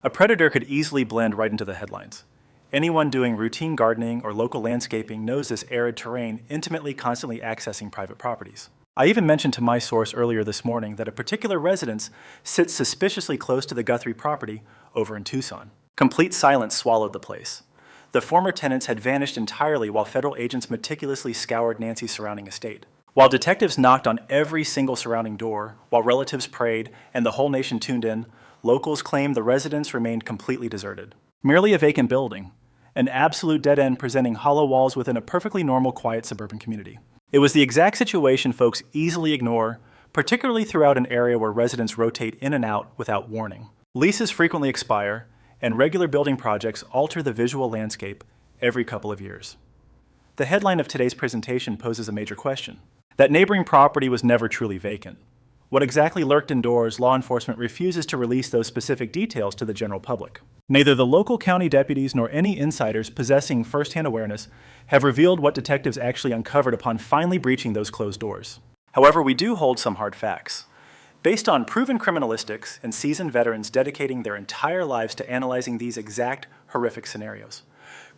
A predator could easily blend right into the headlines. Anyone doing routine gardening or local landscaping knows this arid terrain intimately constantly accessing private properties. I even mentioned to my source earlier this morning that a particular residence sits suspiciously close to the Guthrie property over in Tucson. Complete silence swallowed the place. The former tenants had vanished entirely while federal agents meticulously scoured Nancy's surrounding estate. While detectives knocked on every single surrounding door, while relatives prayed and the whole nation tuned in, locals claimed the residence remained completely deserted. Merely a vacant building, an absolute dead end presenting hollow walls within a perfectly normal, quiet suburban community. It was the exact situation folks easily ignore, particularly throughout an area where residents rotate in and out without warning. Leases frequently expire, and regular building projects alter the visual landscape every couple of years. The headline of today's presentation poses a major question. That neighboring property was never truly vacant. What exactly lurked indoors, law enforcement refuses to release those specific details to the general public. Neither the local county deputies nor any insiders possessing first-hand awareness have revealed what detectives actually uncovered upon finally breaching those closed doors. However, we do hold some hard facts. Based on proven criminalistics and seasoned veterans dedicating their entire lives to analyzing these exact horrific scenarios,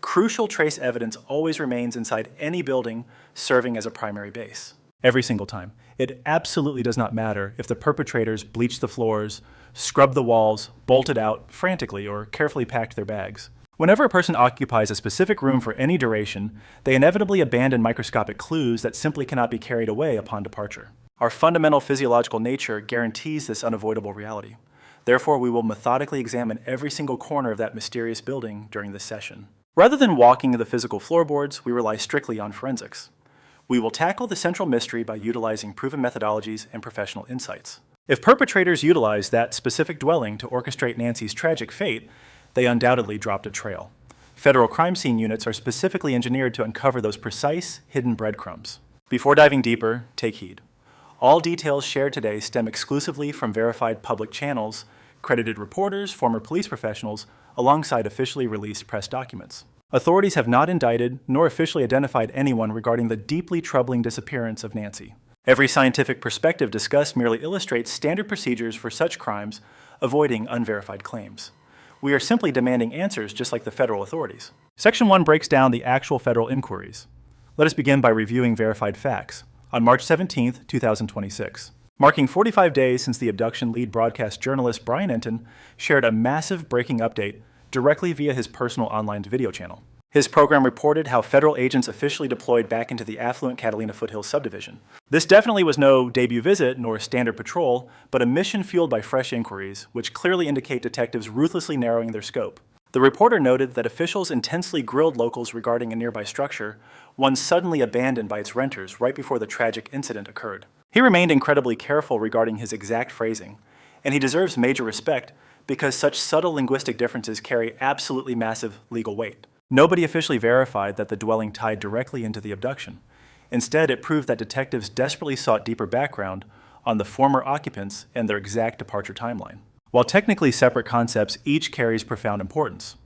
crucial trace evidence always remains inside any building serving as a primary base. Every single time. It absolutely does not matter if the perpetrators bleached the floors, scrubbed the walls, bolted out frantically, or carefully packed their bags. Whenever a person occupies a specific room for any duration, they inevitably abandon microscopic clues that simply cannot be carried away upon departure. Our fundamental physiological nature guarantees this unavoidable reality. Therefore, we will methodically examine every single corner of that mysterious building during this session. Rather than walking the physical floorboards, we rely strictly on forensics. We will tackle the central mystery by utilizing proven methodologies and professional insights. If perpetrators utilized that specific dwelling to orchestrate Nancy's tragic fate, they undoubtedly dropped a trail. Federal crime scene units are specifically engineered to uncover those precise, hidden breadcrumbs. Before diving deeper, take heed. All details shared today stem exclusively from verified public channels, credited reporters, former police professionals, alongside officially released press documents. Authorities have not indicted nor officially identified anyone regarding the deeply troubling disappearance of Nancy. Every scientific perspective discussed merely illustrates standard procedures for such crimes, avoiding unverified claims. We are simply demanding answers just like the federal authorities. Section 1 breaks down the actual federal inquiries. Let us begin by reviewing verified facts. On March 17, 2026, marking 45 days since the abduction, lead broadcast journalist Brian Enton shared a massive breaking update directly via his personal online video channel. His program reported how federal agents officially deployed back into the affluent Catalina Foothills subdivision. This definitely was no debut visit nor standard patrol, but a mission fueled by fresh inquiries, which clearly indicate detectives ruthlessly narrowing their scope. The reporter noted that officials intensely grilled locals regarding a nearby structure, one suddenly abandoned by its renters right before the tragic incident occurred. He remained incredibly careful regarding his exact phrasing, and he deserves major respect because such subtle linguistic differences carry absolutely massive legal weight. Nobody officially verified that the dwelling tied directly into the abduction. Instead, it proved that detectives desperately sought deeper background on the former occupants and their exact departure timeline. While technically separate concepts, each carries profound importance.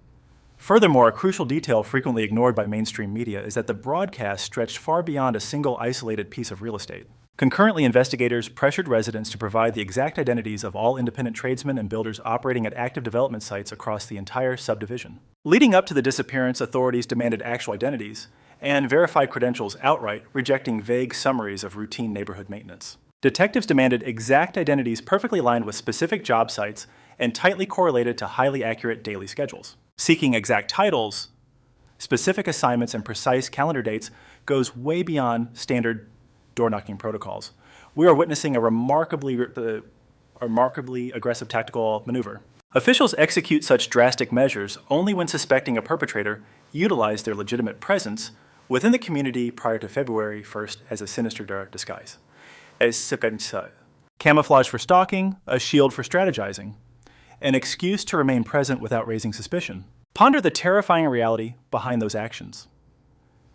Furthermore, a crucial detail frequently ignored by mainstream media is that the broadcast stretched far beyond a single isolated piece of real estate. Concurrently, investigators pressured residents to provide the exact identities of all independent tradesmen and builders operating at active development sites across the entire subdivision. Leading up to the disappearance, authorities demanded actual identities and verified credentials outright, rejecting vague summaries of routine neighborhood maintenance. Detectives demanded exact identities perfectly aligned with specific job sites and tightly correlated to highly accurate daily schedules. Seeking exact titles, specific assignments, and precise calendar dates goes way beyond standard door-knocking protocols. We are witnessing a remarkably aggressive tactical maneuver. Officials execute such drastic measures only when suspecting a perpetrator utilized their legitimate presence within the community prior to February 1st as a sinister disguise. Camouflage for stalking, a shield for strategizing, an excuse to remain present without raising suspicion. Ponder the terrifying reality behind those actions.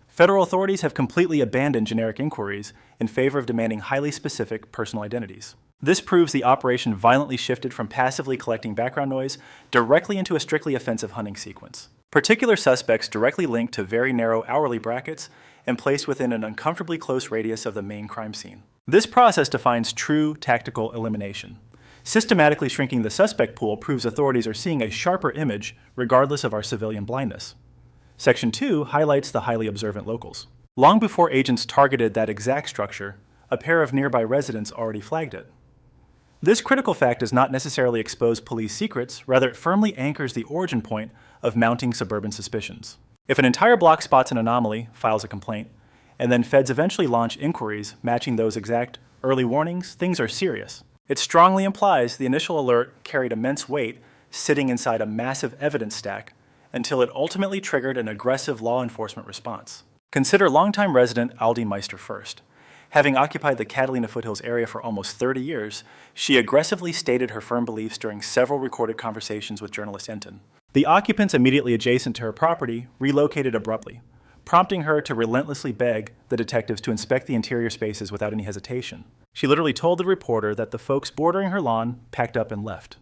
Federal authorities have completely abandoned generic inquiries in favor of demanding highly specific personal identities. This proves the operation violently shifted from passively collecting background noise directly into a strictly offensive hunting sequence. Particular suspects directly linked to very narrow hourly brackets and placed within an uncomfortably close radius of the main crime scene. This process defines true tactical elimination. Systematically shrinking the suspect pool proves authorities are seeing a sharper image regardless of our civilian blindness. Section 2 highlights the highly observant locals. Long before agents targeted that exact structure, a pair of nearby residents already flagged it. This critical fact does not necessarily expose police secrets, rather it firmly anchors the origin point of mounting suburban suspicions. If an entire block spots an anomaly, files a complaint, and then feds eventually launch inquiries matching those exact early warnings, things are serious. It strongly implies the initial alert carried immense weight sitting inside a massive evidence stack until it ultimately triggered an aggressive law enforcement response. Consider longtime resident Aldine Meister first. Having occupied the Catalina foothills area for almost 30 years, she aggressively stated her firm beliefs during several recorded conversations with journalist Enton. The occupants immediately adjacent to her property relocated abruptly, prompting her to relentlessly beg the detectives to inspect the interior spaces without any hesitation. She literally told the reporter that the folks bordering her lawn packed up and left.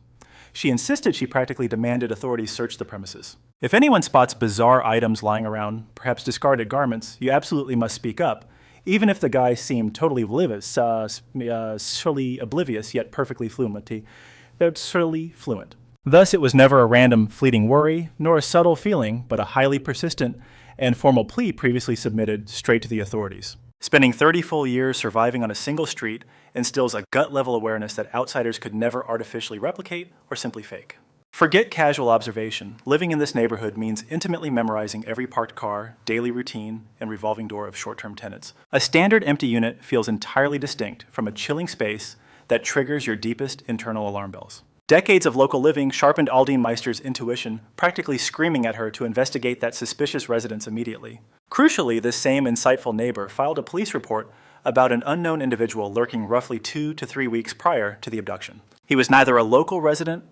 She insisted she practically demanded authorities search the premises. If anyone spots bizarre items lying around, perhaps discarded garments, you absolutely must speak up, even if the guy seemed totally oblivious, yet perfectly fluent. Thus, it was never a random, fleeting worry, nor a subtle feeling, but a highly persistent and formal plea previously submitted straight to the authorities. Spending 30 full years surviving on a single street instills a gut-level awareness that outsiders could never artificially replicate or simply fake. Forget casual observation. Living in this neighborhood means intimately memorizing every parked car, daily routine, and revolving door of short-term tenants. A standard empty unit feels entirely distinct from a chilling space that triggers your deepest internal alarm bells. Decades of local living sharpened Aldine Meister's intuition, practically screaming at her to investigate that suspicious residence immediately. Crucially, this same insightful neighbor filed a police report about an unknown individual lurking roughly 2 to 3 weeks prior to the abduction. He was neither a local resident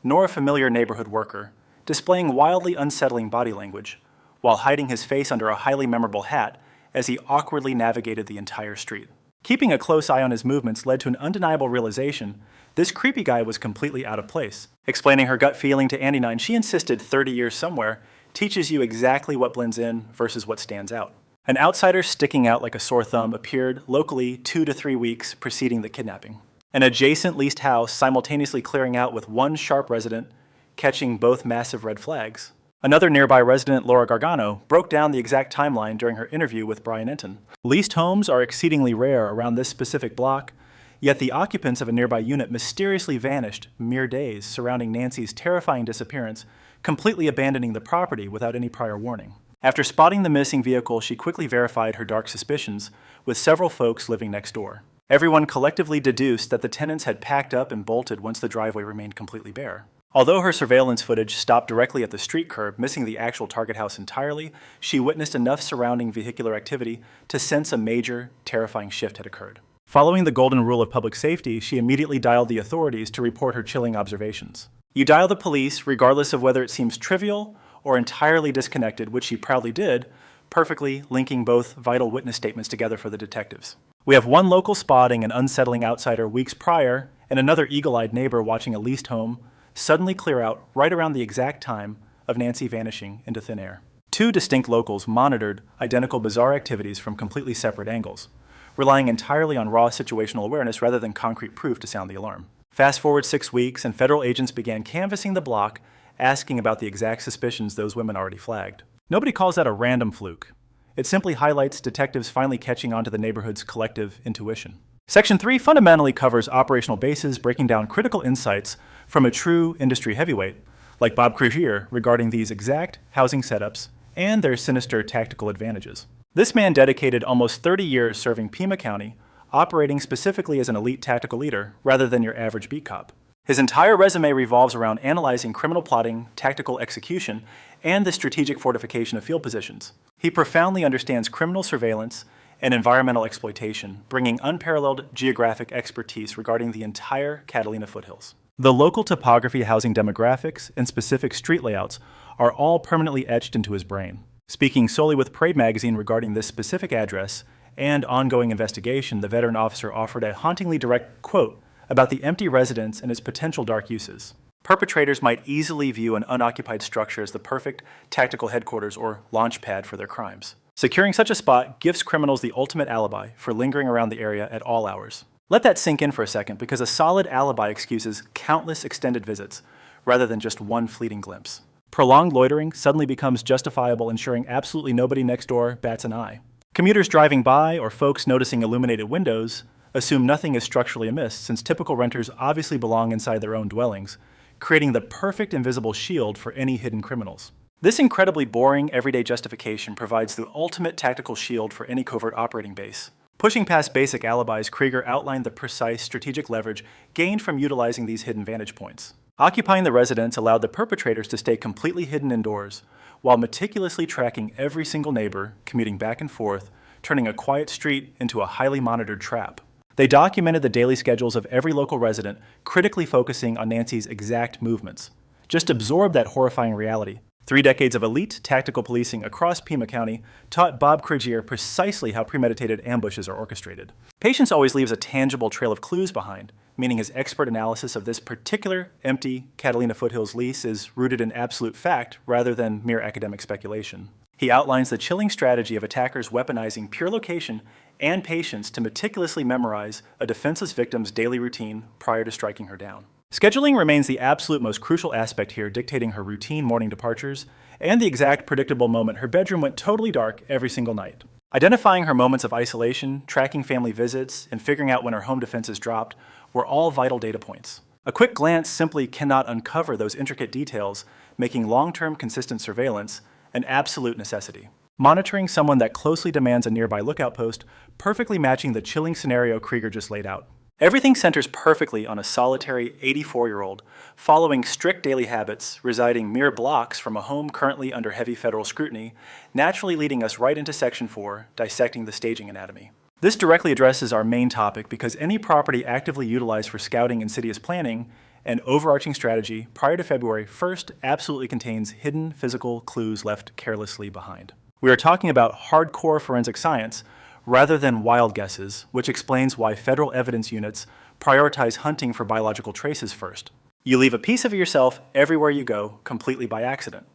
nor a familiar neighborhood worker, displaying wildly unsettling body language, while hiding his face under a highly memorable hat as he awkwardly navigated the entire street. Keeping a close eye on his movements led to an undeniable realization this creepy guy was completely out of place. Explaining her gut feeling to Andy 9, she insisted 30 years somewhere teaches you exactly what blends in versus what stands out. An outsider sticking out like a sore thumb appeared locally 2 to 3 weeks preceding the kidnapping. An adjacent leased house simultaneously clearing out with one sharp resident catching both massive red flags. Another nearby resident, Laura Gargano, broke down the exact timeline during her interview with Brian Enton. Leased homes are exceedingly rare around this specific block, yet the occupants of a nearby unit mysteriously vanished mere days surrounding Nancy's terrifying disappearance, completely abandoning the property without any prior warning. After spotting the missing vehicle, she quickly verified her dark suspicions with several folks living next door. Everyone collectively deduced that the tenants had packed up and bolted once the driveway remained completely bare. Although her surveillance footage stopped directly at the street curb, missing the actual target house entirely, she witnessed enough surrounding vehicular activity to sense a major, terrifying shift had occurred. Following the golden rule of public safety, she immediately dialed the authorities to report her chilling observations. You dial the police, regardless of whether it seems trivial or entirely disconnected, which she proudly did, perfectly linking both vital witness statements together for the detectives. We have one local spotting an unsettling outsider weeks prior, and another eagle-eyed neighbor watching a leased home suddenly clear out right around the exact time of Nancy vanishing into thin air. Two distinct locals monitored identical bizarre activities from completely separate angles, relying entirely on raw situational awareness rather than concrete proof to sound the alarm. Fast forward 6 weeks, and federal agents began canvassing the block, asking about the exact suspicions those women already flagged. Nobody calls that a random fluke. It simply highlights detectives finally catching on to the neighborhood's collective intuition. Section 3 fundamentally covers operational bases, breaking down critical insights from a true industry heavyweight, like Bob Crugier, regarding these exact housing setups and their sinister tactical advantages. This man dedicated almost 30 years serving Pima County, operating specifically as an elite tactical leader rather than your average beat cop. His entire resume revolves around analyzing criminal plotting, tactical execution, and the strategic fortification of field positions. He profoundly understands criminal surveillance and environmental exploitation, bringing unparalleled geographic expertise regarding the entire Catalina foothills. The local topography, housing demographics, and specific street layouts are all permanently etched into his brain. Speaking solely with Parade magazine regarding this specific address and ongoing investigation, the veteran officer offered a hauntingly direct quote about the empty residence and its potential dark uses. Perpetrators might easily view an unoccupied structure as the perfect tactical headquarters or launch pad for their crimes. Securing such a spot gives criminals the ultimate alibi for lingering around the area at all hours. Let that sink in for a second, because a solid alibi excuses countless extended visits, rather than just one fleeting glimpse. Prolonged loitering suddenly becomes justifiable, ensuring absolutely nobody next door bats an eye. Commuters driving by or folks noticing illuminated windows assume nothing is structurally amiss, since typical renters obviously belong inside their own dwellings, creating the perfect invisible shield for any hidden criminals. This incredibly boring, everyday justification provides the ultimate tactical shield for any covert operating base. Pushing past basic alibis, Krieger outlined the precise strategic leverage gained from utilizing these hidden vantage points. Occupying the residence allowed the perpetrators to stay completely hidden indoors, while meticulously tracking every single neighbor, commuting back and forth, turning a quiet street into a highly monitored trap. They documented the daily schedules of every local resident, critically focusing on Nancy's exact movements. Just absorb that horrifying reality. 3 decades of elite tactical policing across Pima County taught Bob Crigier precisely how premeditated ambushes are orchestrated. Patience always leaves a tangible trail of clues behind, meaning his expert analysis of this particular empty Catalina Foothills lease is rooted in absolute fact rather than mere academic speculation. He outlines the chilling strategy of attackers weaponizing pure location and patience to meticulously memorize a defenseless victim's daily routine prior to striking her down. Scheduling remains the absolute most crucial aspect here, dictating her routine morning departures and the exact predictable moment her bedroom went totally dark every single night. Identifying her moments of isolation, tracking family visits, and figuring out when her home defenses dropped were all vital data points. A quick glance simply cannot uncover those intricate details, making long-term consistent surveillance an absolute necessity. Monitoring someone that closely demands a nearby lookout post, perfectly matching the chilling scenario Krieger just laid out. Everything centers perfectly on a solitary 84-year-old, following strict daily habits, residing mere blocks from a home currently under heavy federal scrutiny, naturally leading us right into Section 4, dissecting the staging anatomy. This directly addresses our main topic, because any property actively utilized for scouting insidious planning and overarching strategy prior to February 1st absolutely contains hidden physical clues left carelessly behind. We are talking about hardcore forensic science, rather than wild guesses, which explains why federal evidence units prioritize hunting for biological traces first. You leave a piece of yourself everywhere you go, completely by accident.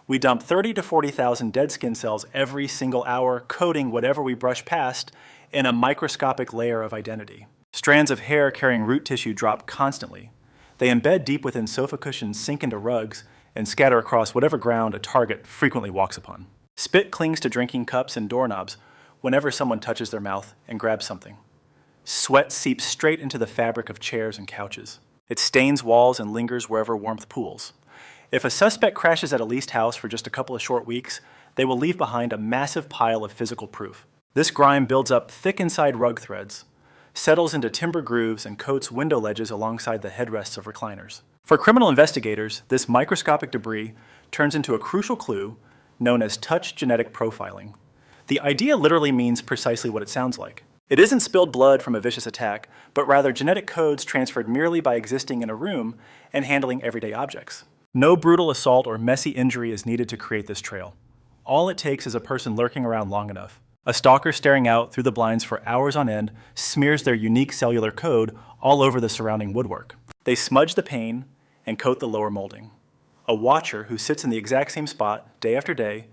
We dump 30 to 40,000 dead skin cells every single hour, coating whatever we brush past in a microscopic layer of identity. Strands of hair carrying root tissue drop constantly. They embed deep within sofa cushions, sink into rugs, and scatter across whatever ground a target frequently walks upon. Spit clings to drinking cups and doorknobs whenever someone touches their mouth and grabs something. Sweat seeps straight into the fabric of chairs and couches. It stains walls and lingers wherever warmth pools. If a suspect crashes at a leased house for just a couple of short weeks, they will leave behind a massive pile of physical proof. This grime builds up thick inside rug threads, settles into timber grooves, and coats window ledges alongside the headrests of recliners. For criminal investigators, this microscopic debris turns into a crucial clue known as touch genetic profiling. The idea literally means precisely what it sounds like. It isn't spilled blood from a vicious attack, but rather genetic codes transferred merely by existing in a room and handling everyday objects. No brutal assault or messy injury is needed to create this trail. All it takes is a person lurking around long enough. A stalker staring out through the blinds for hours on end smears their unique cellular code all over the surrounding woodwork. They smudge the pane and coat the lower molding. A watcher who sits in the exact same spot day after day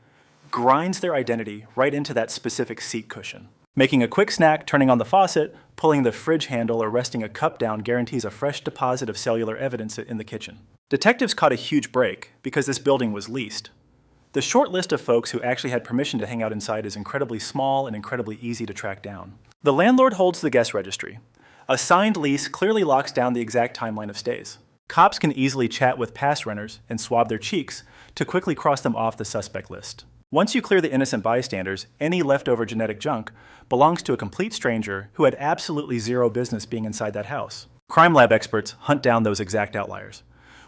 grinds their identity right into that specific seat cushion. Making a quick snack, turning on the faucet, pulling the fridge handle, or resting a cup down guarantees a fresh deposit of cellular evidence in the kitchen. Detectives caught a huge break because this building was leased. The short list of folks who actually had permission to hang out inside is incredibly small and incredibly easy to track down. The landlord holds the guest registry. A signed lease clearly locks down the exact timeline of stays. Cops can easily chat with past renters and swab their cheeks to quickly cross them off the suspect list. Once you clear the innocent bystanders, any leftover genetic junk belongs to a complete stranger who had absolutely zero business being inside that house. Crime lab experts hunt down those exact outliers.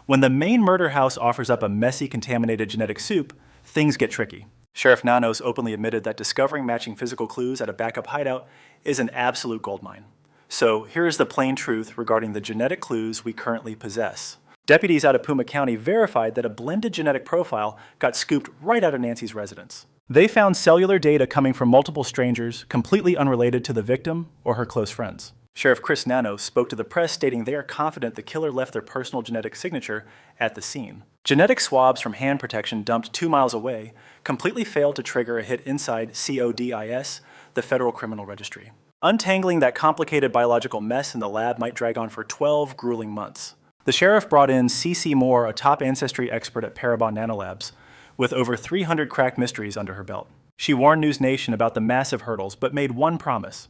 When the main murder house offers up a messy, contaminated genetic soup, things get tricky. Sheriff Nanos openly admitted that discovering matching physical clues at a backup hideout is an absolute goldmine. So here is the plain truth regarding the genetic clues we currently possess. Deputies out of Pima County verified that a blended genetic profile got scooped right out of Nancy's residence. They found cellular data coming from multiple strangers completely unrelated to the victim or her close friends. Sheriff Chris Nanos spoke to the press stating they are confident the killer left their personal genetic signature at the scene. Genetic swabs from hand protection dumped 2 miles away completely failed to trigger a hit inside CODIS, the Federal Criminal Registry. Untangling that complicated biological mess in the lab might drag on for 12 grueling months. The sheriff brought in C.C. Moore, a top ancestry expert at Parabon Nanolabs, with over 300 cracked mysteries under her belt. She warned News Nation about the massive hurdles, but made one promise.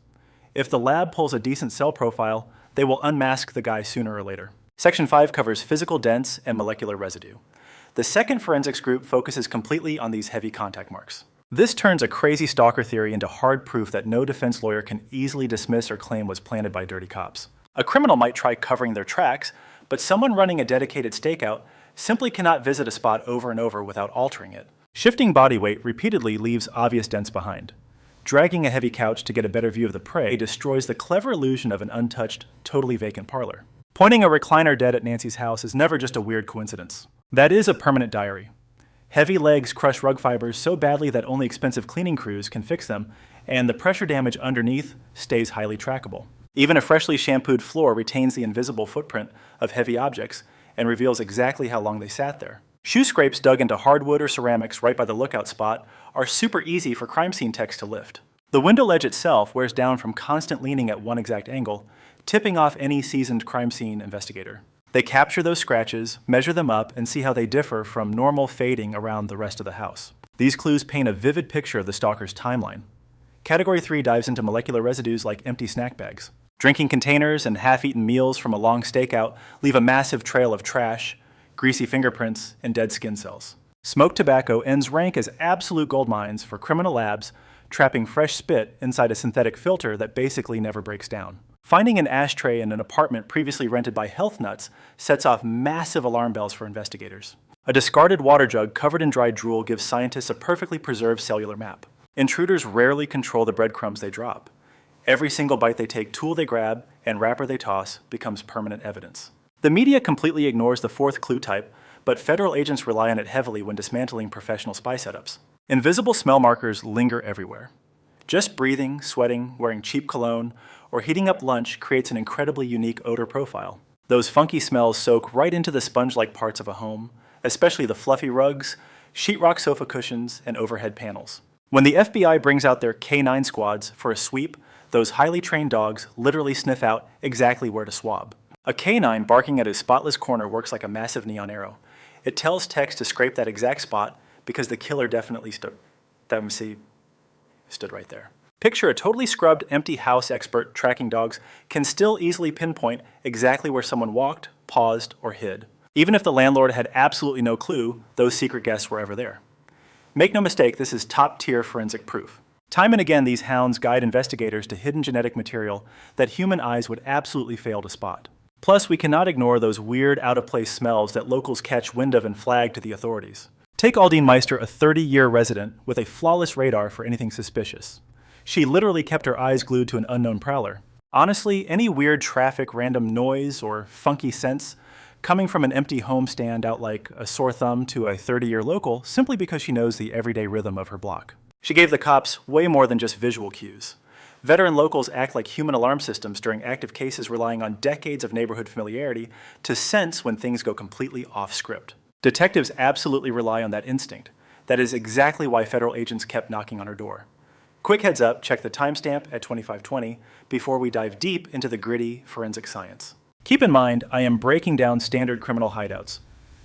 If the lab pulls a decent cell profile, they will unmask the guy sooner or later. Section 5 covers physical dents and molecular residue. The second forensics group focuses completely on these heavy contact marks. This turns a crazy stalker theory into hard proof that no defense lawyer can easily dismiss or claim was planted by dirty cops. A criminal might try covering their tracks, but someone running a dedicated stakeout simply cannot visit a spot over and over without altering it. Shifting body weight repeatedly leaves obvious dents behind. Dragging a heavy couch to get a better view of the prey destroys the clever illusion of an untouched, totally vacant parlor. Pointing a recliner dead at Nancy's house is never just a weird coincidence. That is a permanent diary. Heavy legs crush rug fibers so badly that only expensive cleaning crews can fix them, and the pressure damage underneath stays highly trackable. Even a freshly shampooed floor retains the invisible footprint of heavy objects and reveals exactly how long they sat there. Shoe scrapes dug into hardwood or ceramics right by the lookout spot are super easy for crime scene techs to lift. The window ledge itself wears down from constant leaning at one exact angle, tipping off any seasoned crime scene investigator. They capture those scratches, measure them up, and see how they differ from normal fading around the rest of the house. These clues paint a vivid picture of the stalker's timeline. Category 3 dives into molecular residues like empty snack bags. Drinking containers and half-eaten meals from a long stakeout leave a massive trail of trash, greasy fingerprints, and dead skin cells. Smoked tobacco ends rank as absolute gold mines for criminal labs trapping fresh spit inside a synthetic filter that basically never breaks down. Finding an ashtray in an apartment previously rented by health nuts sets off massive alarm bells for investigators. A discarded water jug covered in dried drool gives scientists a perfectly preserved cellular map. Intruders rarely control the breadcrumbs they drop. Every single bite they take, tool they grab, and wrapper they toss becomes permanent evidence. The media completely ignores the fourth clue type, but federal agents rely on it heavily when dismantling professional spy setups. Invisible smell markers linger everywhere. Just breathing, sweating, wearing cheap cologne, or heating up lunch creates an incredibly unique odor profile. Those funky smells soak right into the sponge-like parts of a home, especially the fluffy rugs, sheetrock sofa cushions, and overhead panels. When the FBI brings out their K9 squads for a sweep, those highly trained dogs literally sniff out exactly where to swab. A canine barking at his spotless corner works like a massive neon arrow. It tells techs to scrape that exact spot because the killer definitely stood right there. Picture a totally scrubbed, empty house expert tracking dogs can still easily pinpoint exactly where someone walked, paused, or hid. Even if the landlord had absolutely no clue, those secret guests were ever there. Make no mistake, this is top-tier forensic proof. Time and again, these hounds guide investigators to hidden genetic material that human eyes would absolutely fail to spot. Plus, we cannot ignore those weird, out-of-place smells that locals catch wind of and flag to the authorities. Take Aldine Meister, a 30-year resident with a flawless radar for anything suspicious. She literally kept her eyes glued to an unknown prowler. Honestly, any weird traffic, random noise, or funky scents coming from an empty homestand out like a sore thumb to a 30-year local simply because she knows the everyday rhythm of her block. She gave the cops way more than just visual cues. Veteran locals act like human alarm systems during active cases, relying on decades of neighborhood familiarity to sense when things go completely off script. Detectives absolutely rely on that instinct. That is exactly why federal agents kept knocking on her door. Quick heads up, check the timestamp at 2520 before we dive deep into the gritty forensic science. Keep in mind, I am breaking down standard criminal hideouts,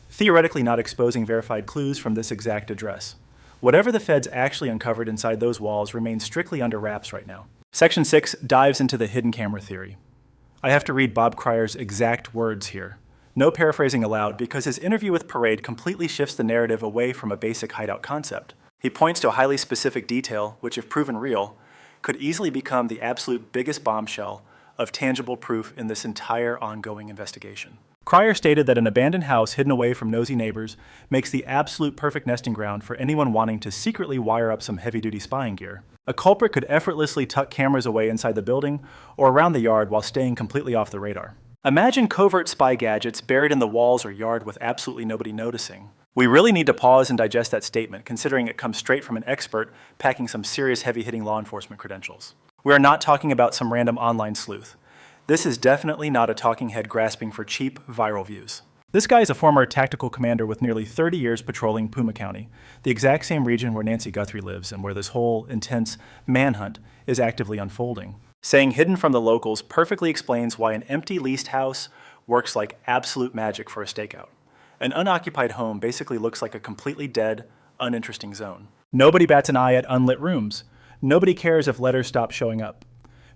theoretically not exposing verified clues from this exact address. Whatever the feds actually uncovered inside those walls remains strictly under wraps right now. Section 6 dives into the hidden camera theory. I have to read Bob Cryer's exact words here. No paraphrasing allowed, because his interview with Parade completely shifts the narrative away from a basic hideout concept. He points to a highly specific detail, which if proven real, could easily become the absolute biggest bombshell of tangible proof in this entire ongoing investigation. Cryer stated that an abandoned house hidden away from nosy neighbors makes the absolute perfect nesting ground for anyone wanting to secretly wire up some heavy-duty spying gear. A culprit could effortlessly tuck cameras away inside the building or around the yard while staying completely off the radar. Imagine covert spy gadgets buried in the walls or yard with absolutely nobody noticing. We really need to pause and digest that statement, considering it comes straight from an expert packing some serious heavy-hitting law enforcement credentials. We are not talking about some random online sleuth. This is definitely not a talking head grasping for cheap, viral views. This guy is a former tactical commander with nearly 30 years patrolling Puma County, the exact same region where Nancy Guthrie lives and where this whole intense manhunt is actively unfolding. Saying hidden from the locals perfectly explains why an empty leased house works like absolute magic for a stakeout. An unoccupied home basically looks like a completely dead, uninteresting zone. Nobody bats an eye at unlit rooms. Nobody cares if letters stop showing up.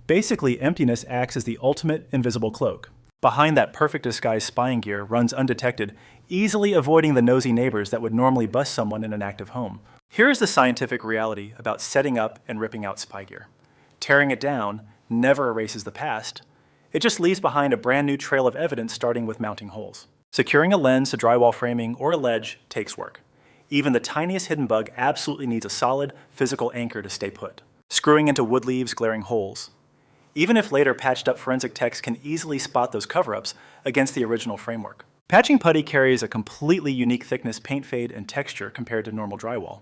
Basically, emptiness acts as the ultimate invisible cloak. Behind that perfect disguise spying gear runs undetected, easily avoiding the nosy neighbors that would normally bust someone in an active home. Here is the scientific reality about setting up and ripping out spy gear. Tearing it down never erases the past. It just leaves behind a brand new trail of evidence, starting with mounting holes. Securing a lens to drywall framing or a ledge takes work. Even the tiniest hidden bug absolutely needs a solid, physical anchor to stay put. Screwing into wood leaves glaring holes. Even if later patched up forensic techs can easily spot those cover-ups against the original framework. Patching putty carries a completely unique thickness, paint fade, and texture compared to normal drywall.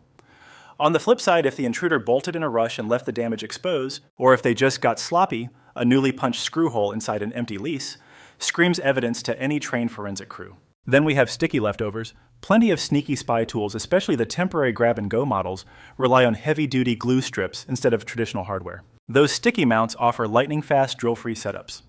On the flip side, if the intruder bolted in a rush and left the damage exposed, or if they just got sloppy, a newly punched screw hole inside an empty lease screams evidence to any trained forensic crew. Then we have sticky leftovers. Plenty of sneaky spy tools, especially the temporary grab-and-go models, rely on heavy-duty glue strips instead of traditional hardware. Those sticky mounts offer lightning-fast, drill-free setups.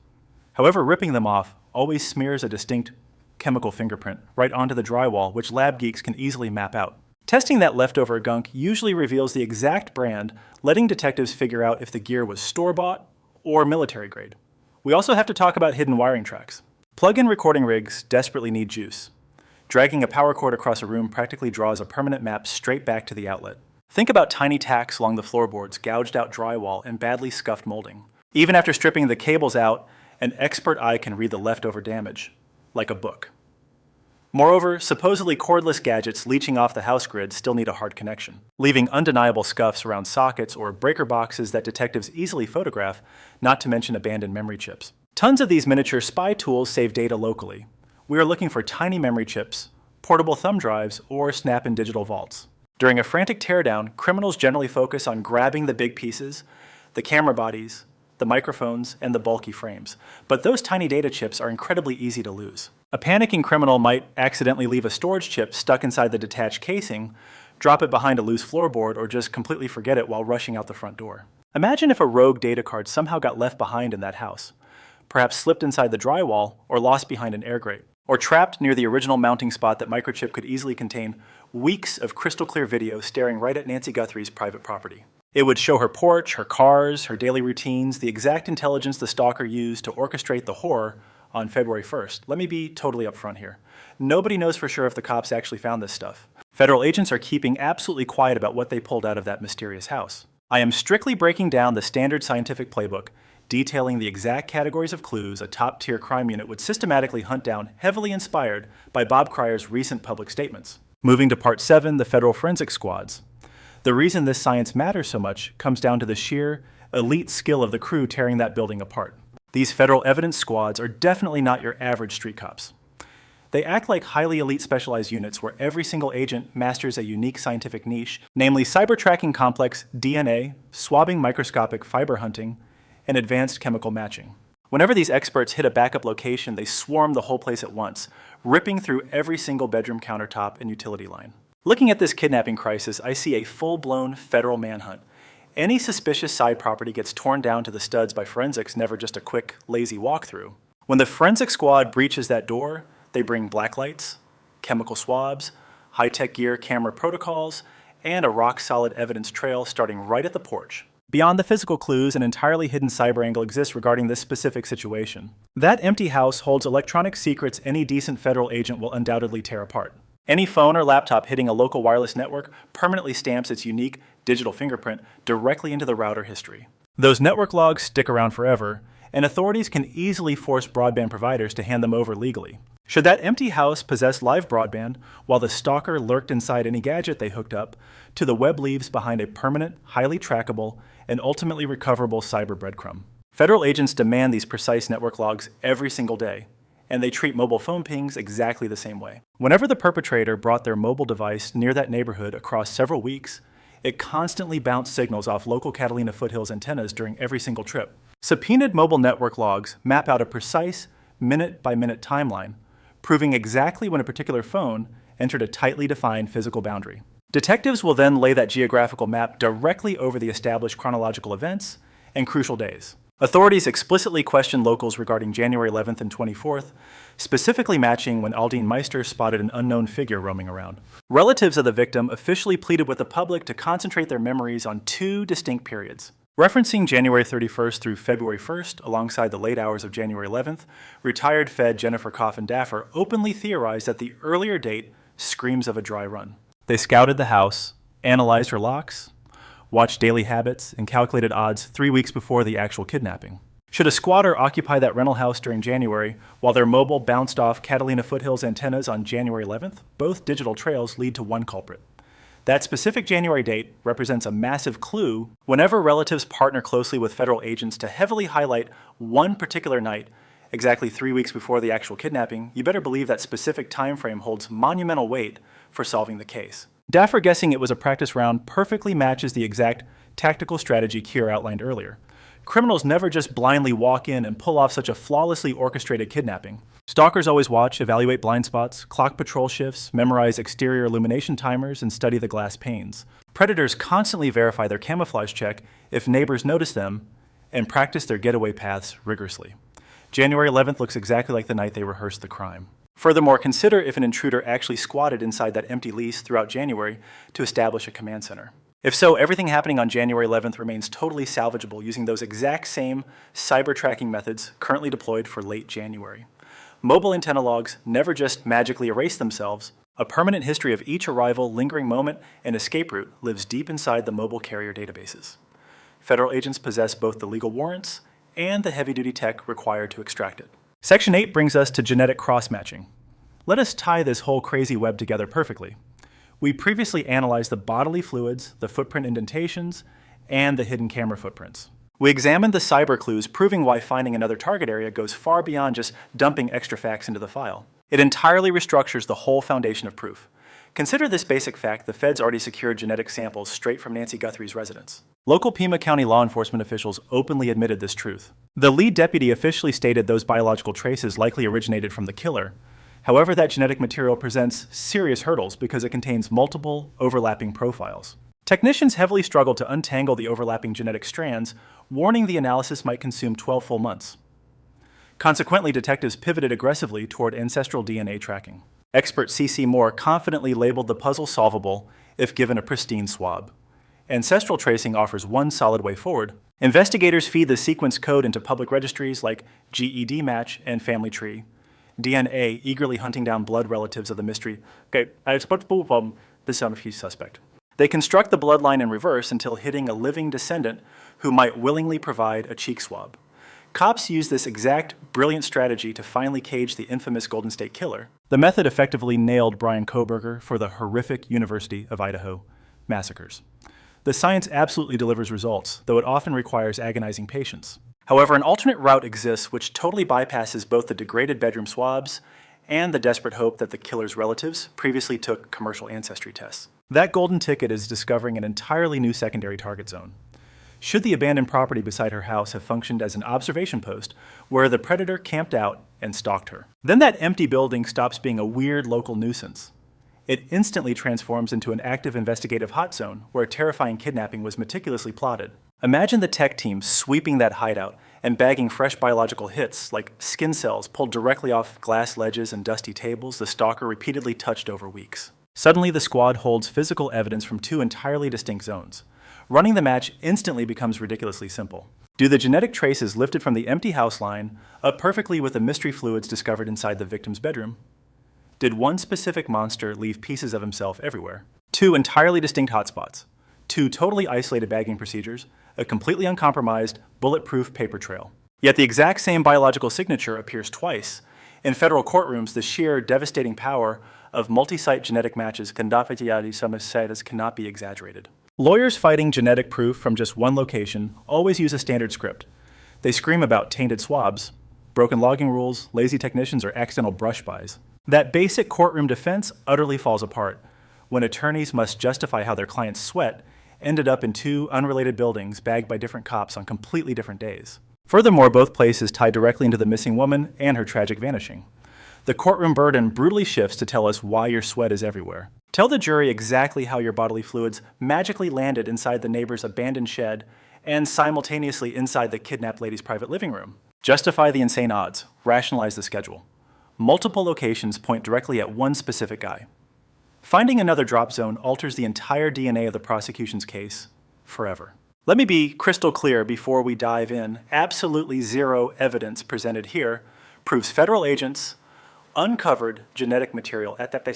However, ripping them off always smears a distinct chemical fingerprint right onto the drywall, which lab geeks can easily map out. Testing that leftover gunk usually reveals the exact brand, letting detectives figure out if the gear was store-bought or military grade. We also have to talk about hidden wiring tracks. Plug-in recording rigs desperately need juice. Dragging a power cord across a room practically draws a permanent map straight back to the outlet. Think about tiny tacks along the floorboards, gouged out drywall, and badly scuffed molding. Even after stripping the cables out, an expert eye can read the leftover damage, like a book. Moreover, supposedly cordless gadgets leeching off the house grid still need a hard connection, leaving undeniable scuffs around sockets or breaker boxes that detectives easily photograph, not to mention abandoned memory chips. Tons of these miniature spy tools save data locally. We are looking for tiny memory chips, portable thumb drives, or snap-in digital vaults. During a frantic teardown, criminals generally focus on grabbing the big pieces, the camera bodies, the microphones, and the bulky frames. But those tiny data chips are incredibly easy to lose. A panicking criminal might accidentally leave a storage chip stuck inside the detached casing, drop it behind a loose floorboard, or just completely forget it while rushing out the front door. Imagine if a rogue data card somehow got left behind in that house, perhaps slipped inside the drywall, or lost behind an air grate, or trapped near the original mounting spot that microchip could easily contain weeks of crystal clear video staring right at Nancy Guthrie's private property. It would show her porch, her cars, her daily routines, the exact intelligence the stalker used to orchestrate the horror on February 1st. Let me be totally upfront here. Nobody knows for sure if the cops actually found this stuff. Federal agents are keeping absolutely quiet about what they pulled out of that mysterious house. I am strictly breaking down the standard scientific playbook, detailing the exact categories of clues a top-tier crime unit would systematically hunt down, heavily inspired by Bob Cryer's recent public statements. Moving to Part 7, the Federal Forensic Squads. The reason this science matters so much comes down to the sheer, elite skill of the crew tearing that building apart. These federal evidence squads are definitely not your average street cops. They act like highly elite specialized units where every single agent masters a unique scientific niche, namely cyber tracking complex DNA, swabbing microscopic fiber hunting, and advanced chemical matching. Whenever these experts hit a backup location, they swarm the whole place at once, ripping through every single bedroom countertop and utility line. Looking at this kidnapping crisis, I see a full-blown federal manhunt. Any suspicious side property gets torn down to the studs by forensics, never just a quick, lazy walkthrough. When the forensic squad breaches that door, they bring black lights, chemical swabs, high-tech gear, camera protocols, and a rock-solid evidence trail starting right at the porch. Beyond the physical clues, an entirely hidden cyber angle exists regarding this specific situation. That empty house holds electronic secrets any decent federal agent will undoubtedly tear apart. Any phone or laptop hitting a local wireless network permanently stamps its unique digital fingerprint directly into the router history. Those network logs stick around forever, and authorities can easily force broadband providers to hand them over legally. Should that empty house possess live broadband, while the stalker lurked inside any gadget they hooked up, to the web leaves behind a permanent, highly trackable, and ultimately recoverable cyber breadcrumb. Federal agents demand these precise network logs every single day, and they treat mobile phone pings exactly the same way. Whenever the perpetrator brought their mobile device near that neighborhood across several weeks, it constantly bounced signals off local Catalina foothills antennas during every single trip. Subpoenaed mobile network logs map out a precise minute-by-minute timeline, proving exactly when a particular phone entered a tightly defined physical boundary. Detectives will then lay that geographical map directly over the established chronological events and crucial days. Authorities explicitly questioned locals regarding January 11th and 24th, specifically matching when Aldine Meister spotted an unknown figure roaming around. Relatives of the victim officially pleaded with the public to concentrate their memories on two distinct periods. Referencing January 31st through February 1st, alongside the late hours of January 11th, retired Fed Jennifer Coffin-Daffer openly theorized that the earlier date screams of a dry run. They scouted the house, analyzed her locks, watched daily habits, and calculated odds 3 weeks before the actual kidnapping. Should a squatter occupy that rental house during January, while their mobile bounced off Catalina Foothills antennas on January 11th, both digital trails lead to one culprit. That specific January date represents a massive clue whenever relatives partner closely with federal agents to heavily highlight one particular night, exactly 3 weeks before the actual kidnapping. You better believe that specific time frame holds monumental weight for solving the case. Daffer guessing it was a practice round perfectly matches the exact tactical strategy Keir outlined earlier. Criminals never just blindly walk in and pull off such a flawlessly orchestrated kidnapping. Stalkers always watch, evaluate blind spots, clock patrol shifts, memorize exterior illumination timers, and study the glass panes. Predators constantly verify their camouflage check if neighbors notice them and practice their getaway paths rigorously. January 11th looks exactly like the night they rehearsed the crime. Furthermore, consider if an intruder actually squatted inside that empty lease throughout January to establish a command center. If so, everything happening on January 11th remains totally salvageable using those exact same cyber tracking methods currently deployed for late January. Mobile antenna logs never just magically erase themselves. A permanent history of each arrival, lingering moment, and escape route lives deep inside the mobile carrier databases. Federal agents possess both the legal warrants and the heavy-duty tech required to extract it. Section 8 brings us to genetic cross-matching. Let us tie this whole crazy web together perfectly. We previously analyzed the bodily fluids, the footprint indentations, and the hidden camera footprints. We examined the cyber clues, proving why finding another target area goes far beyond just dumping extra facts into the file. It entirely restructures the whole foundation of proof. Consider this basic fact: the feds already secured genetic samples straight from Nancy Guthrie's residence. Local Pima County law enforcement officials openly admitted this truth. The lead deputy officially stated those biological traces likely originated from the killer. However, that genetic material presents serious hurdles because it contains multiple overlapping profiles. Technicians heavily struggled to untangle the overlapping genetic strands, warning the analysis might consume 12 full months. Consequently, detectives pivoted aggressively toward ancestral DNA tracking. Expert C.C. Moore confidently labeled the puzzle solvable if given a pristine swab. Ancestral tracing offers one solid way forward. Investigators feed the sequence code into public registries like GED Match and Family Tree. DNA eagerly hunting down blood relatives of the mystery. Suspect. They construct the bloodline in reverse until hitting a living descendant who might willingly provide a cheek swab. Cops use this exact brilliant strategy to finally cage the infamous Golden State Killer. The method effectively nailed Brian Kohberger for the horrific University of Idaho massacres. The science absolutely delivers results, though it often requires agonizing patience. However, an alternate route exists which totally bypasses both the degraded bedroom swabs and the desperate hope that the killer's relatives previously took commercial ancestry tests. That golden ticket is discovering an entirely new secondary target zone. Should the abandoned property beside her house have functioned as an observation post where the predator camped out and stalked her? Then that empty building stops being a weird local nuisance. It instantly transforms into an active investigative hot zone where a terrifying kidnapping was meticulously plotted. Imagine the tech team sweeping that hideout and bagging fresh biological hits like skin cells pulled directly off glass ledges and dusty tables the stalker repeatedly touched over weeks. Suddenly, the squad holds physical evidence from two entirely distinct zones. Running the match instantly becomes ridiculously simple. Do the genetic traces lifted from the empty house line up perfectly with the mystery fluids discovered inside the victim's bedroom? Did one specific monster leave pieces of himself everywhere? Two entirely distinct hotspots. Two totally isolated bagging procedures, a completely uncompromised, bulletproof paper trail. Yet the exact same biological signature appears twice. In federal courtrooms, the sheer devastating power of multi-site genetic matches cannot be exaggerated. Lawyers fighting genetic proof from just one location always use a standard script. They scream about tainted swabs, broken logging rules, lazy technicians, or accidental brush bys. That basic courtroom defense utterly falls apart when attorneys must justify how their client's sweat ended up in two unrelated buildings bagged by different cops on completely different days. Furthermore, both places tie directly into the missing woman and her tragic vanishing. The courtroom burden brutally shifts to tell us why your sweat is everywhere. Tell the jury exactly how your bodily fluids magically landed inside the neighbor's abandoned shed and simultaneously inside the kidnapped lady's private living room. Justify the insane odds. Rationalize the schedule. Multiple locations point directly at one specific guy. Finding another drop zone alters the entire DNA of the prosecution's case forever. Let me be crystal clear before we dive in. Absolutely zero evidence presented here proves federal agents uncovered genetic material at that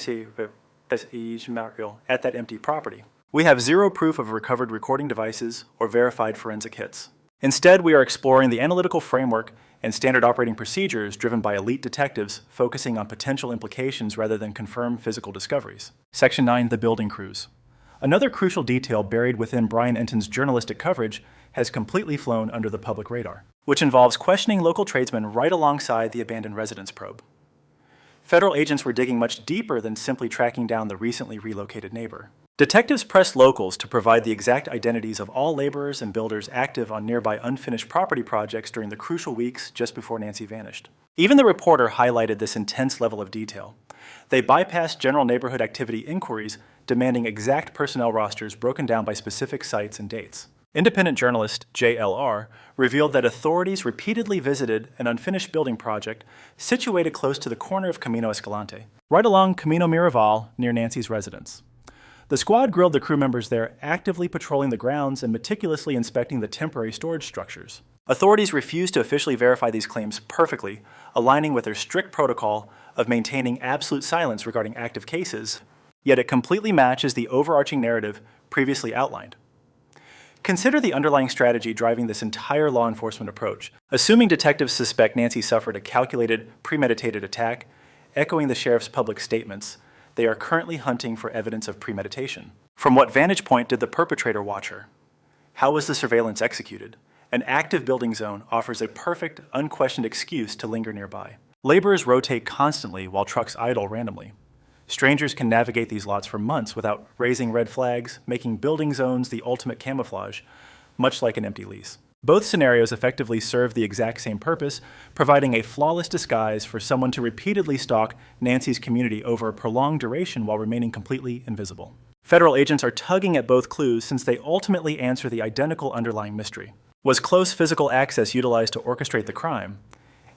empty property. We have zero proof of recovered recording devices or verified forensic hits. Instead, we are exploring the analytical framework and standard operating procedures driven by elite detectives focusing on potential implications rather than confirmed physical discoveries. Section 9, the building crews. Another crucial detail buried within Brian Enton's journalistic coverage has completely flown under the public radar, which involves questioning local tradesmen right alongside the abandoned residence probe. Federal agents were digging much deeper than simply tracking down the recently relocated neighbor. Detectives pressed locals to provide the exact identities of all laborers and builders active on nearby unfinished property projects during the crucial weeks just before Nancy vanished. Even the reporter highlighted this intense level of detail. They bypassed general neighborhood activity inquiries, demanding exact personnel rosters broken down by specific sites and dates. Independent journalist JLR revealed that authorities repeatedly visited an unfinished building project situated close to the corner of Camino Escalante, right along Camino Miraval near Nancy's residence. The squad grilled the crew members there, actively patrolling the grounds and meticulously inspecting the temporary storage structures. Authorities refused to officially verify these claims perfectly, aligning with their strict protocol of maintaining absolute silence regarding active cases, yet it completely matches the overarching narrative previously outlined. Consider the underlying strategy driving this entire law enforcement approach. Assuming detectives suspect Nancy suffered a calculated, premeditated attack, echoing the sheriff's public statements, they are currently hunting for evidence of premeditation. From what vantage point did the perpetrator watch her? How was the surveillance executed? An active building zone offers a perfect, unquestioned excuse to linger nearby. Laborers rotate constantly while trucks idle randomly. Strangers can navigate these lots for months without raising red flags, making building zones the ultimate camouflage, much like an empty lease. Both scenarios effectively serve the exact same purpose, providing a flawless disguise for someone to repeatedly stalk Nancy's community over a prolonged duration while remaining completely invisible. Federal agents are tugging at both clues since they ultimately answer the identical underlying mystery. Was close physical access utilized to orchestrate the crime?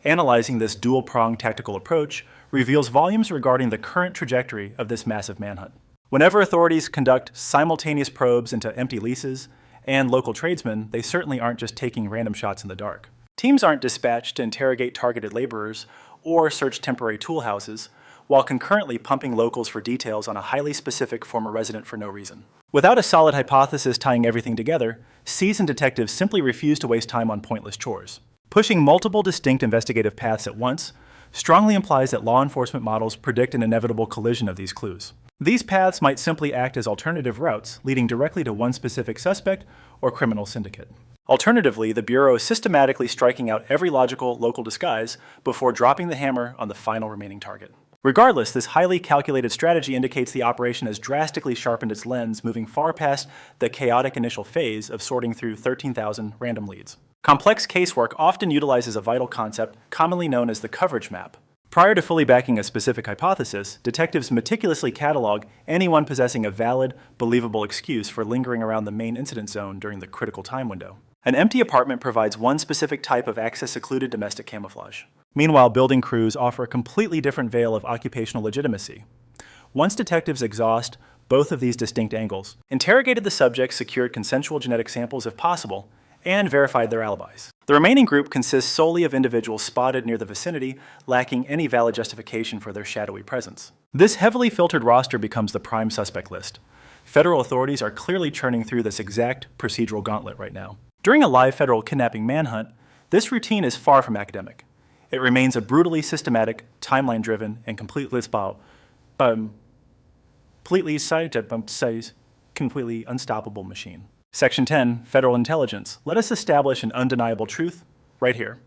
Analyzing this dual-pronged tactical approach reveals volumes regarding the current trajectory of this massive manhunt. Whenever authorities conduct simultaneous probes into empty leases and local tradesmen, they certainly aren't just taking random shots in the dark. Teams aren't dispatched to interrogate targeted laborers or search temporary tool houses, while concurrently pumping locals for details on a highly specific former resident for no reason. Without a solid hypothesis tying everything together, seasoned detectives simply refuse to waste time on pointless chores. Pushing multiple distinct investigative paths at once strongly implies that law enforcement models predict an inevitable collision of these clues. These paths might simply act as alternative routes, leading directly to one specific suspect or criminal syndicate. Alternatively, the Bureau is systematically striking out every logical local disguise before dropping the hammer on the final remaining target. Regardless, this highly calculated strategy indicates the operation has drastically sharpened its lens, moving far past the chaotic initial phase of sorting through 13,000 random leads. Complex casework often utilizes a vital concept commonly known as the coverage map. Prior to fully backing a specific hypothesis, detectives meticulously catalog anyone possessing a valid, believable excuse for lingering around the main incident zone during the critical time window. An empty apartment provides one specific type of access-secluded domestic camouflage. Meanwhile, building crews offer a completely different veil of occupational legitimacy. Once detectives exhaust both of these distinct angles, interrogated the subjects, secured consensual genetic samples if possible, and verified their alibis. The remaining group consists solely of individuals spotted near the vicinity, lacking any valid justification for their shadowy presence. This heavily filtered roster becomes the prime suspect list. Federal authorities are clearly churning through this exact procedural gauntlet right now. During a live federal kidnapping manhunt, this routine is far from academic. It remains a brutally systematic, timeline-driven, and completely unstoppable machine. Section 10, Federal Intelligence. Let us establish an undeniable truth right here.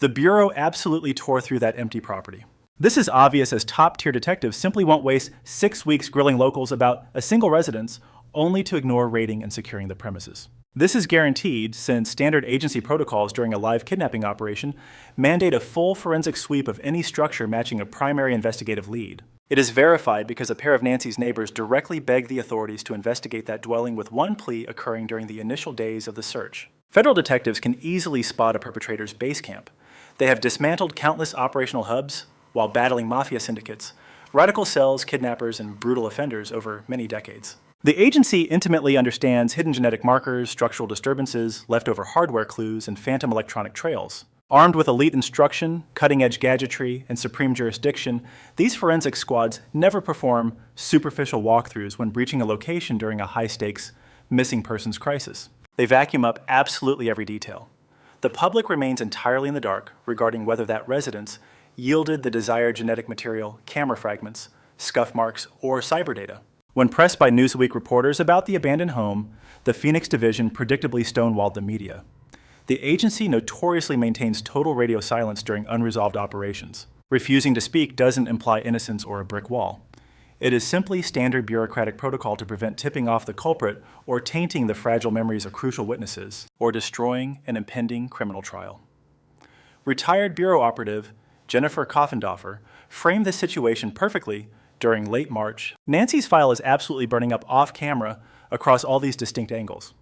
The Bureau absolutely tore through that empty property. This is obvious as top-tier detectives simply won't waste 6 weeks grilling locals about a single residence only to ignore raiding and securing the premises. This is guaranteed since standard agency protocols during a live kidnapping operation mandate a full forensic sweep of any structure matching a primary investigative lead. It is verified because a pair of Nancy's neighbors directly begged the authorities to investigate that dwelling with one plea occurring during the initial days of the search. Federal detectives can easily spot a perpetrator's base camp. They have dismantled countless operational hubs while battling mafia syndicates, radical cells, kidnappers, and brutal offenders over many decades. The agency intimately understands hidden genetic markers, structural disturbances, leftover hardware clues, and phantom electronic trails. Armed with elite instruction, cutting-edge gadgetry, and supreme jurisdiction, these forensic squads never perform superficial walkthroughs when breaching a location during a high-stakes missing persons crisis. They vacuum up absolutely every detail. The public remains entirely in the dark regarding whether that residence yielded the desired genetic material, camera fragments, scuff marks, or cyber data. When pressed by Newsweek reporters about the abandoned home, the Phoenix division predictably stonewalled the media. The agency notoriously maintains total radio silence during unresolved operations. Refusing to speak doesn't imply innocence or a brick wall. It is simply standard bureaucratic protocol to prevent tipping off the culprit or tainting the fragile memories of crucial witnesses or destroying an impending criminal trial. Retired bureau operative Jennifer Koffendorfer framed this situation perfectly during late March. Nancy's file is absolutely burning up off camera across all these distinct angles.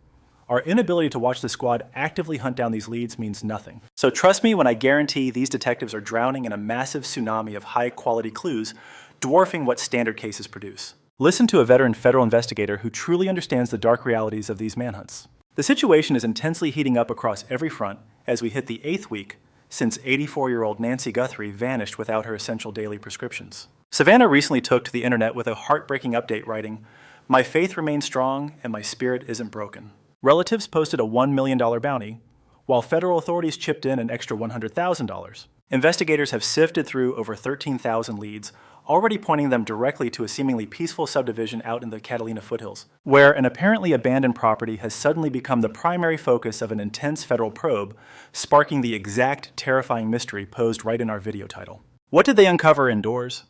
Our inability to watch the squad actively hunt down these leads means nothing. So trust me when I guarantee these detectives are drowning in a massive tsunami of high-quality clues, dwarfing what standard cases produce. Listen to a veteran federal investigator who truly understands the dark realities of these manhunts. The situation is intensely heating up across every front as we hit the 8th week since 84-year-old Nancy Guthrie vanished without her essential daily prescriptions. Savannah recently took to the internet with a heartbreaking update writing, "My faith remains strong and my spirit isn't broken." Relatives posted a $1 million bounty, while federal authorities chipped in an extra $100,000. Investigators have sifted through over 13,000 leads, already pointing them directly to a seemingly peaceful subdivision out in the Catalina foothills, where an apparently abandoned property has suddenly become the primary focus of an intense federal probe, sparking the exact terrifying mystery posed right in our video title. What did they uncover indoors?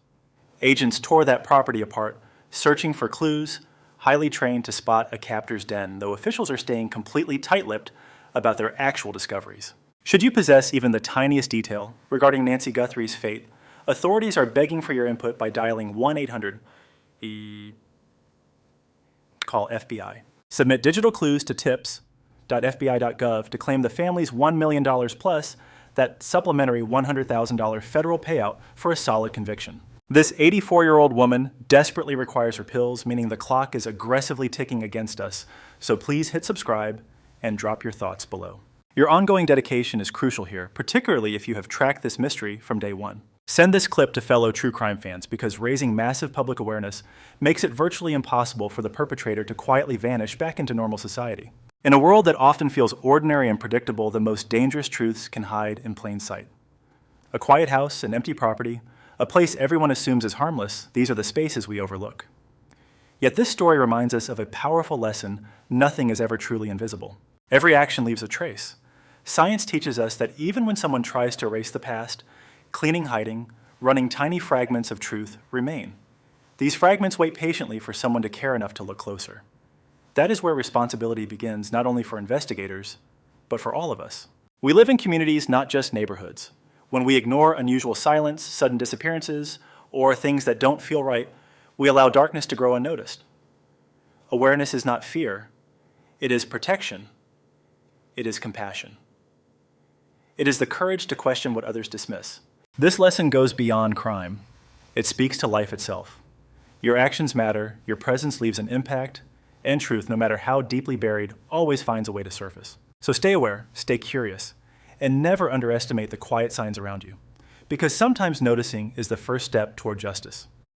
Agents tore that property apart, searching for clues, highly trained to spot a captor's den, though officials are staying completely tight-lipped about their actual discoveries. Should you possess even the tiniest detail regarding Nancy Guthrie's fate, authorities are begging for your input by dialing 1-800 call FBI. Submit digital clues to tips.fbi.gov to claim the family's $1 million plus that supplementary $100,000 federal payout for a solid conviction. This 84-year-old woman desperately requires her pills, meaning the clock is aggressively ticking against us, so please hit subscribe and drop your thoughts below. Your ongoing dedication is crucial here, particularly if you have tracked this mystery from day one. Send this clip to fellow true crime fans because raising massive public awareness makes it virtually impossible for the perpetrator to quietly vanish back into normal society. In a world that often feels ordinary and predictable, the most dangerous truths can hide in plain sight. A quiet house, an empty property, a place everyone assumes is harmless, these are the spaces we overlook. Yet this story reminds us of a powerful lesson: nothing is ever truly invisible. Every action leaves a trace. Science teaches us that even when someone tries to erase the past, cleaning, hiding, running tiny fragments of truth remain. These fragments wait patiently for someone to care enough to look closer. That is where responsibility begins, not only for investigators, but for all of us. We live in communities, not just neighborhoods. When we ignore unusual silence, sudden disappearances, or things that don't feel right, we allow darkness to grow unnoticed. Awareness is not fear. It is protection. It is compassion. It is the courage to question what others dismiss. This lesson goes beyond crime. It speaks to life itself. Your actions matter, your presence leaves an impact, and truth, no matter how deeply buried, always finds a way to surface. So stay aware, stay curious, and never underestimate the quiet signs around you, because sometimes noticing is the first step toward justice.